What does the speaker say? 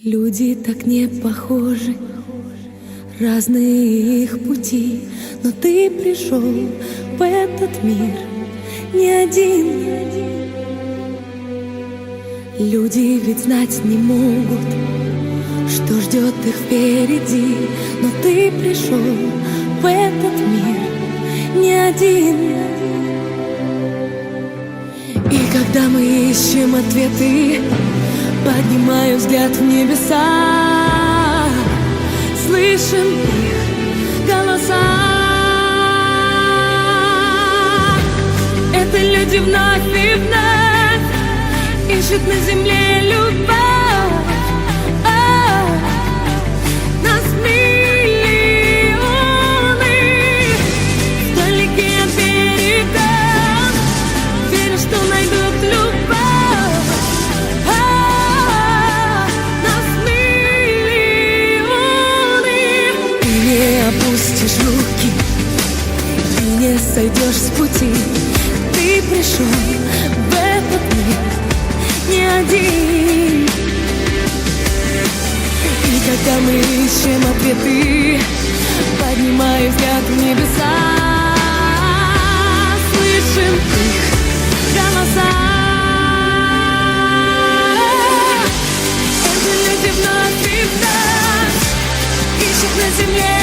Люди так не похожи, разные их пути, но ты пришел в этот мир не один. Люди ведь знать не могут, что ждет их впереди, но ты пришел в этот мир не один. И когда мы ищем ответы, поднимаю взгляд в небеса, слышим их голоса. Это люди вновь и вновь ищут на земле любовь. Нас миллионы, вдалеке от берега, верю, что найдут любовь. Опустишь руки и не сойдешь с пути. Ты пришел в этот мир не один. И когда мы ищем ответы, поднимаю взгляд в небеса, слышим их голоса. Это люди вновь и вновь ищут на земле